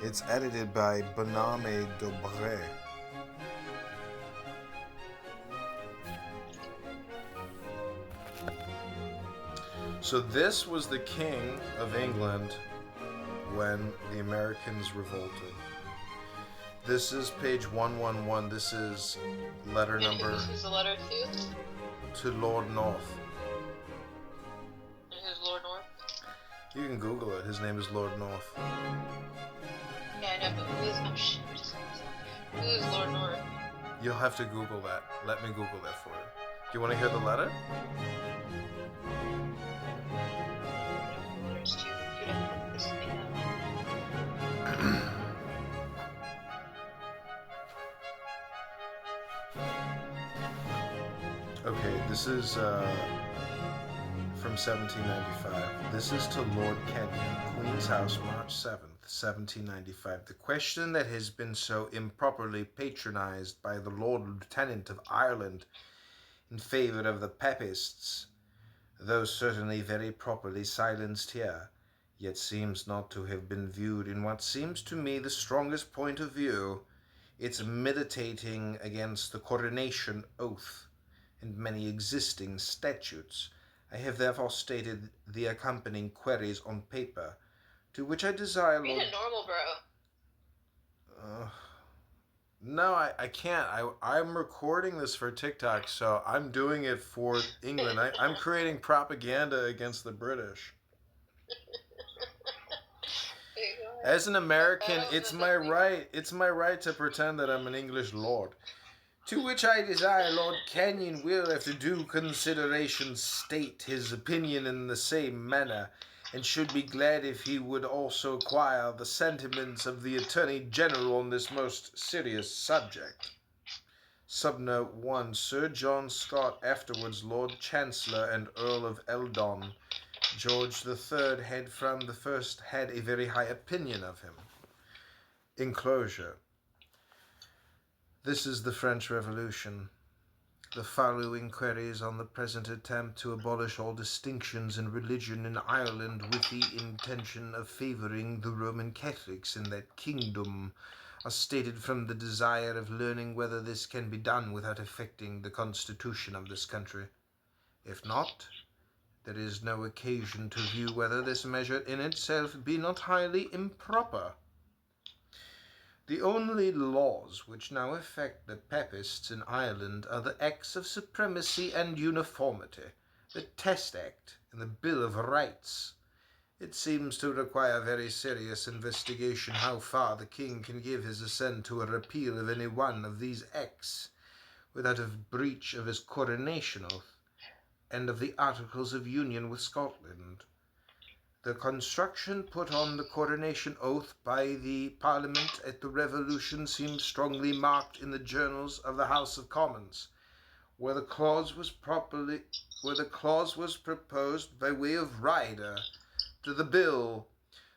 It's edited by Boname Dobré. So this was the King of England when the Americans revolted. This is page 111. This is letter number... And who's the letter to Lord North. And who's Lord North? You can Google it. His name is Lord North. Yeah, I know, but who is... Oh, shit. Who is Lord North? You'll have to Google that. Let me Google that for you. Do you want to hear the letter? There's two different... This thing. Okay, this is from 1795. This is to Lord Kenyon, Queen's House, March 7th, 1795. The question that has been so improperly patronized by the Lord Lieutenant of Ireland in favor of the Papists, though certainly very properly silenced here, yet seems not to have been viewed in what seems to me the strongest point of view, its militating against the coronation oath and many existing statutes. I have therefore stated the accompanying queries on paper, to which I desire... Read it normal, bro. No, I can't. I'm recording this for TikTok, so I'm doing it for England. I'm creating propaganda against the British. As an American, it's my right. It's my right to pretend that I'm an English lord. To which I desire Lord Kenyon will, after due consideration, state his opinion in the same manner, and should be glad if he would also acquire the sentiments of the Attorney General on this most serious subject. Subnote 1. Sir John Scott, afterwards Lord Chancellor and Earl of Eldon, George III had from the first had a very high opinion of him. Enclosure. This is the French Revolution. The following queries on the present attempt to abolish all distinctions in religion in Ireland with the intention of favouring the Roman Catholics in that kingdom are stated from the desire of learning whether this can be done without affecting the constitution of this country. If not, there is no occasion to view whether this measure in itself be not highly improper. The only laws which now affect the Papists in Ireland are the Acts of Supremacy and Uniformity, the Test Act, and the Bill of Rights. It seems to require very serious investigation how far the King can give his assent to a repeal of any one of these acts, without a breach of his coronation oath, and of the Articles of Union with Scotland. The construction put on the coronation oath by the Parliament at the Revolution seems strongly marked in the journals of the House of Commons, where the clause was proposed by way of rider to the bill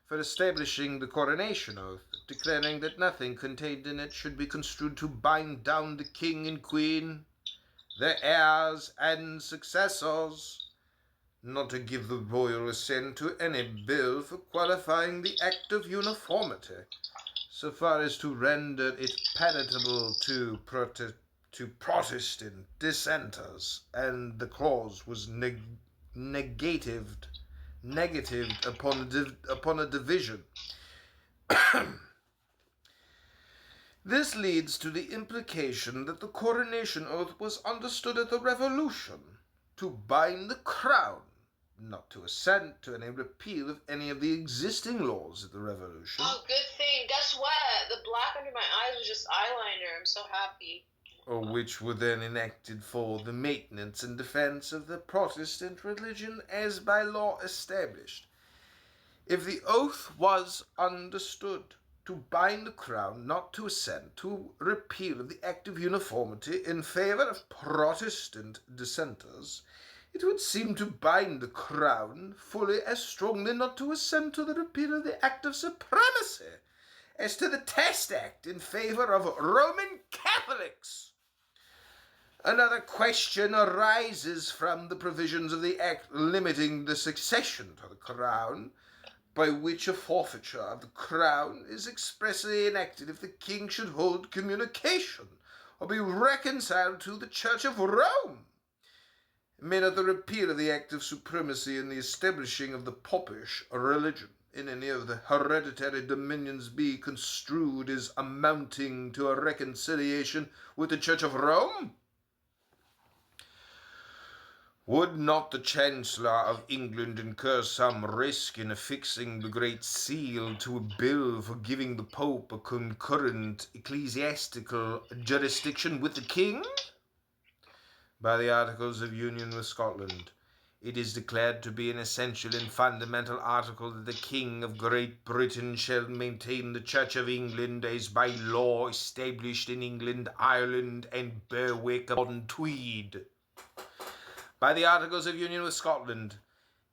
for establishing the coronation oath, declaring that nothing contained in it should be construed to bind down the King and Queen, their heirs and successors, not to give the royal assent to any bill for qualifying the Act of Uniformity, so far as to render it palatable to Protestant dissenters, and the clause was negatived upon a division. This leads to the implication that the coronation oath was understood at the Revolution to bind the crown, not to assent to any repeal of any of the existing laws of the Revolution. Oh, good thing. Guess what? The black under my eyes was just eyeliner. I'm so happy. Or which were then enacted for the maintenance and defense of the Protestant religion as by law established. If the oath was understood to bind the crown not to assent to repeal of the Act of Uniformity in favour of Protestant dissenters, it would seem to bind the crown fully as strongly not to assent to the repeal of the Act of Supremacy as to the Test Act in favour of Roman Catholics. Another question arises from the provisions of the Act limiting the succession to the crown, by which a forfeiture of the crown is expressly enacted if the king should hold communication or be reconciled to the Church of Rome. May not the repeal of the Act of Supremacy and the establishing of the popish religion in any of the hereditary dominions be construed as amounting to a reconciliation with the Church of Rome? Would not the Chancellor of England incur some risk in affixing the Great Seal to a bill for giving the Pope a concurrent ecclesiastical jurisdiction with the King? By the Articles of Union with Scotland, it is declared to be an essential and fundamental article that the King of Great Britain shall maintain the Church of England as by law established in England, Ireland, and Berwick upon Tweed. By the Articles of Union with Scotland,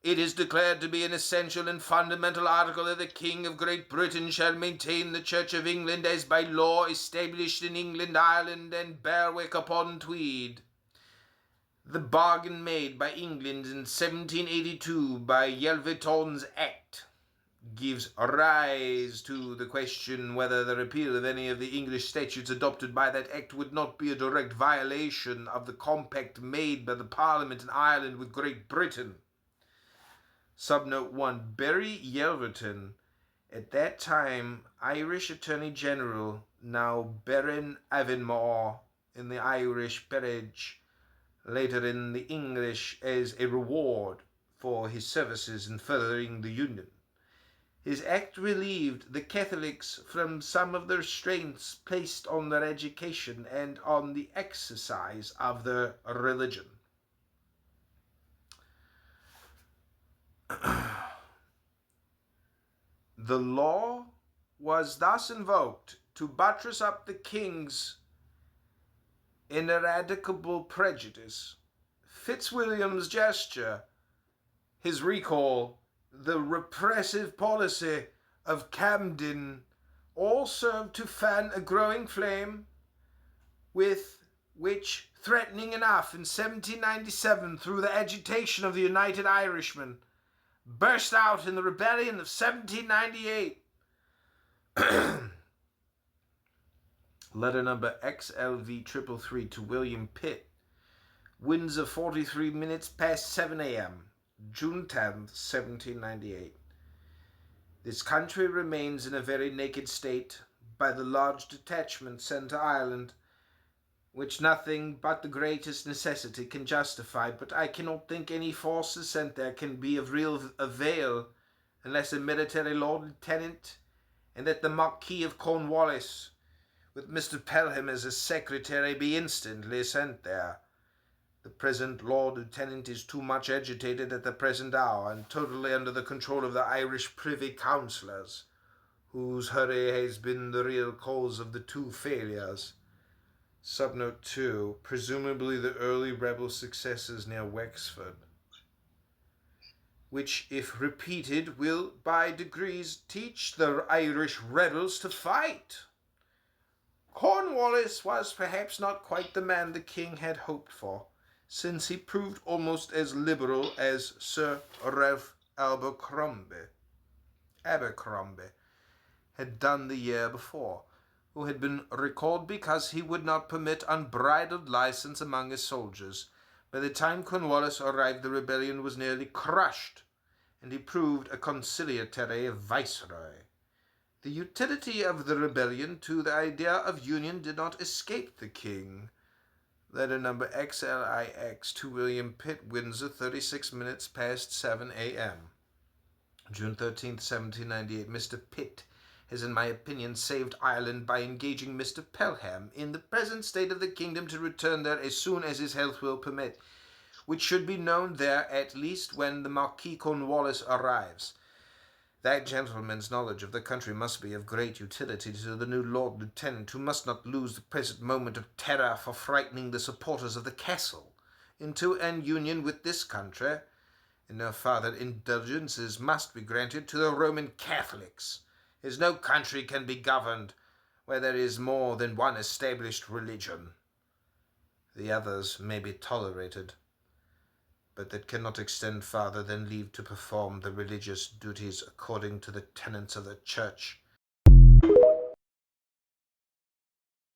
it is declared to be an essential and fundamental article that the King of Great Britain shall maintain the Church of England as by law established in England, Ireland, and Berwick upon Tweed. The bargain made by England in 1782 by Yelverton's Act gives rise to the question whether the repeal of any of the English statutes adopted by that Act would not be a direct violation of the compact made by the Parliament in Ireland with Great Britain. Subnote 1. Barry Yelverton, at that time Irish Attorney General, now Baron Avonmore in the Irish peerage, later in the English as a reward for his services in furthering the Union. His act relieved the Catholics from some of the restraints placed on their education and on the exercise of their religion. The law was thus invoked to buttress up the king's ineradicable prejudice. Fitzwilliam's gesture, his recall, the repressive policy of Camden all served to fan a growing flame, with which, threatening enough in 1797 through the agitation of the United Irishmen, burst out in the rebellion of 1798. Letter number XLV333 to William Pitt, Windsor, 43 minutes past 7 a.m., June 10th, 1798. This country remains in a very naked state by the large detachment sent to Ireland, which nothing but the greatest necessity can justify, but I cannot think any forces sent there can be of real avail unless a military Lord Lieutenant, and that the Marquis of Cornwallis, with Mr. Pelham as a secretary, be instantly sent there. The present Lord Lieutenant is too much agitated at the present hour, and totally under the control of the Irish Privy Councillors, whose hurry has been the real cause of the two failures. Subnote 2. Presumably the early rebel successes near Wexford, which, if repeated, will by degrees teach the Irish rebels to fight. Cornwallis was perhaps not quite the man the king had hoped for, since he proved almost as liberal as Sir Ralph Abercrombie had done the year before, who had been recalled because he would not permit unbridled license among his soldiers. By the time Cornwallis arrived, the rebellion was nearly crushed, and he proved a conciliatory viceroy. The utility of the rebellion to the idea of union did not escape the king. Letter number XLIX to William Pitt, Windsor, 36 minutes past 7 a.m. June 13th, 1798. Mr. Pitt has, in my opinion, saved Ireland by engaging Mr. Pelham, in the present state of the kingdom, to return there as soon as his health will permit, which should be known there at least when the Marquis Cornwallis arrives. That gentleman's knowledge of the country must be of great utility to the new Lord Lieutenant, who must not lose the present moment of terror for frightening the supporters of the castle into an union with this country, and no farther indulgences must be granted to the Roman Catholics, as no country can be governed where there is more than one established religion. The others may be tolerated, but that cannot extend farther than leave to perform the religious duties according to the tenets of the Church.